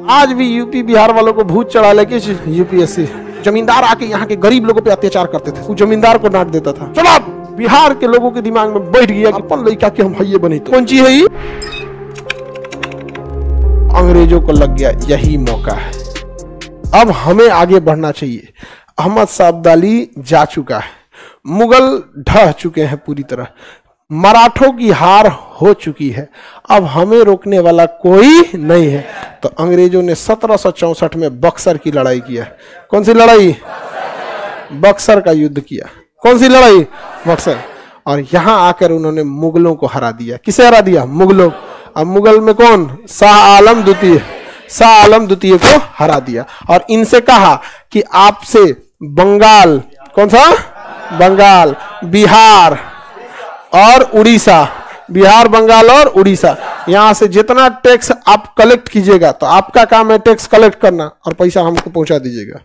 आज भी यूपी बिहार वालों को भूत चढ़ा लेके यूपीएससी जमींदार आके यहाँ के गरीब लोगों पे अत्याचार करते थे, वो जमींदार को डांट देता था। चलो अब बिहार के लोगों के दिमाग में बैठ गया कि अपन लड़का के हम हइये बनी। कौन चीज है ये? अंग्रेजों को लग गया यही मौका है, अब हमें आगे बढ़ना चाहिए। अहमद शाह अब्दाली जा चुका है, मुगल ढह चुके हैं पूरी तरह, मराठों की हार हो चुकी है, अब हमें रोकने वाला कोई नहीं है। तो अंग्रेजों ने 1764 में बक्सर की लड़ाई किया। कौन सी लड़ाई? बक्सर का युद्ध किया। कौन सी लड़ाई? बक्सर। और यहां आकर उन्होंने मुगलों को हरा दिया। किसे हरा दिया? मुगलों। अब मुगल में कौन? शाह आलम द्वितीय। शाह आलम द्वितीय को हरा दिया और इनसे कहा कि आपसे बंगाल, कौन सा? बंगाल, बिहार और उड़ीसा, बिहार, बंगाल और उड़ीसा, यहां से जितना टैक्स आप कलेक्ट कीजिएगा, तो आपका काम है टैक्स कलेक्ट करना और पैसा हमको पहुंचा दीजिएगा।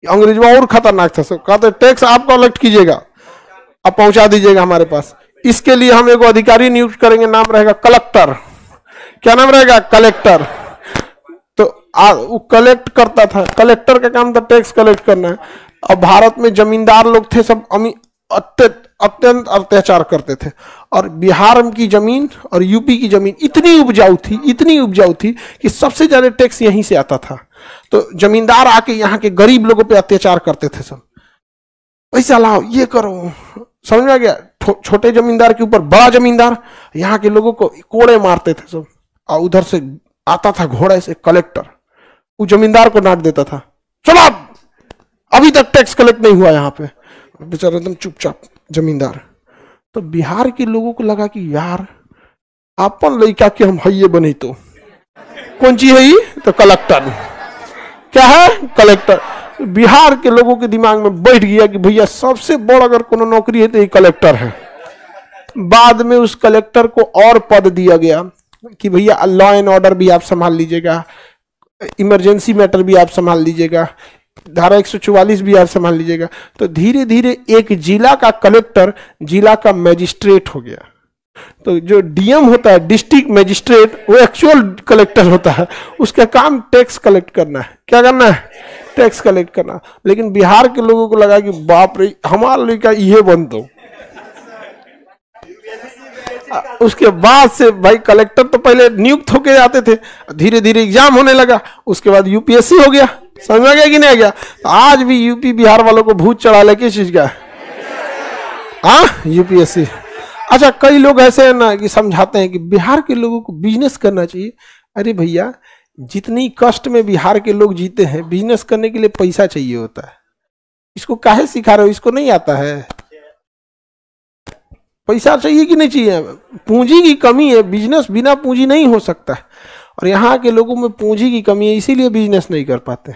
अंग्रेजों और खतरनाक था, कहते टैक्स आप कलेक्ट कीजिएगा, आप पहुंचा दीजिएगा हमारे पास। इसके लिए हम एक अधिकारी नियुक्त करेंगे, नाम रहेगा कलेक्टर। क्या नाम रहेगा? कलेक्टर। तो वो कलेक्ट करता था, कलेक्टर का काम था टैक्स कलेक्ट करना है। अब भारत में जमींदार लोग थे, सब अत्यंत अत्याचार करते थे और बिहार की जमीन और यूपी की जमीन इतनी उपजाऊ थी कि सबसे ज्यादा टैक्स यहीं से आता था। तो जमींदार आके यहाँ के गरीब लोगों पे अत्याचार करते थे, सब पैसा लाओ, ये करो, समझ में आ गया? छोटे जमींदार के ऊपर बड़ा जमींदार यहाँ के लोगों को कोड़े मारते थे सब। और उधर से आता था घोड़े से कलेक्टर, वो जमींदार को डांट देता था, चलो अभी तक टैक्स कलेक्ट नहीं हुआ यहाँ पे। बेचारा एकदम चुपचाप जमींदार। तो बिहार के लोगों को लगा कि यार अपन लड़का के हम हइये बने। तो कौन चीज है ये? तो कलेक्टर। क्या है? कलेक्टर। बिहार के लोगों के दिमाग में बैठ गया कि भैया सबसे बड़ा अगर कोनो नौकरी है तो ये कलेक्टर है। बाद में उस कलेक्टर को और पद दिया गया कि भैया लॉ एंड ऑर्डर भी आप संभाल लीजिएगा, इमरजेंसी मैटर भी आप संभाल लीजिएगा, धारा 144 भी आप संभाल लीजिएगा। तो धीरे धीरे एक जिला का कलेक्टर जिला का मैजिस्ट्रेट हो गया। तो जो डीएम होता है, डिस्ट्रिक्ट मैजिस्ट्रेट, वो एक्चुअल कलेक्टर होता है, उसका काम टैक्स कलेक्ट करना है। क्या करना है? टैक्स कलेक्ट करना। लेकिन बिहार के लोगों को लगा कि बाप रे हमारा लड़का ये बन दो। उसके बाद से भाई कलेक्टर तो पहले नियुक्त होके आते थे, धीरे धीरे एग्जाम होने लगा, उसके बाद यूपीएससी हो गया। समझ में आ गया कि नहीं आ गया? तो आज भी यूपी बिहार वालों को भूत चढ़ा ले किस चीज का? यूपीएससी। अच्छा, कई लोग ऐसे हैं ना कि समझाते हैं कि बिहार के लोगों को बिजनेस करना चाहिए। अरे भैया, जितनी कष्ट में बिहार के लोग जीते हैं, बिजनेस करने के लिए पैसा चाहिए होता है। इसको काहे सिखा रहे हो? इसको नहीं आता है? पैसा चाहिए कि नहीं चाहिए? पूंजी की कमी है, बिजनेस बिना पूंजी नहीं हो सकता है और यहाँ के लोगों में पूंजी की कमी है, इसीलिए बिजनेस नहीं कर पाते।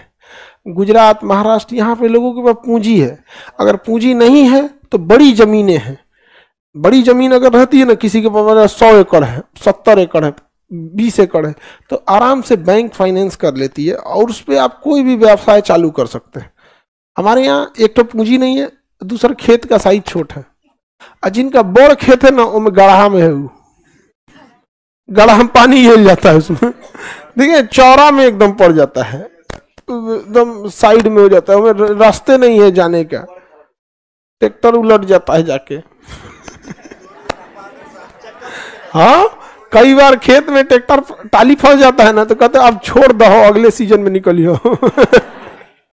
गुजरात, महाराष्ट्र, यहाँ पे लोगों के पास पूंजी है। अगर पूंजी नहीं है तो बड़ी जमीनें हैं, बड़ी जमीन अगर रहती है ना, किसी के पास 100 एकड़ है, 70 एकड़ है, 20 एकड़ है, तो आराम से बैंक फाइनेंस कर लेती है और उस पर आप कोई भी व्यवसाय चालू कर सकते हैं। हमारे यहाँ एक तो पूंजी नहीं है, दूसरा खेत का साइज छोट है, और जिनका बड़ खेत है ना, उनमें गढ़ा में है, गढ़ा में पानी हिल जाता है उसमें, देखिए चौरा में एकदम पड़ जाता है, एकदम साइड में हो जाता है, हमें रास्ते नहीं है जाने का, ट्रैक्टर उलट जाता है जाके। हाँ, कई बार खेत में ट्रैक्टर टाली फंस जाता है ना, तो कहते हैं अब छोड़ दो, अगले सीजन में निकलियो।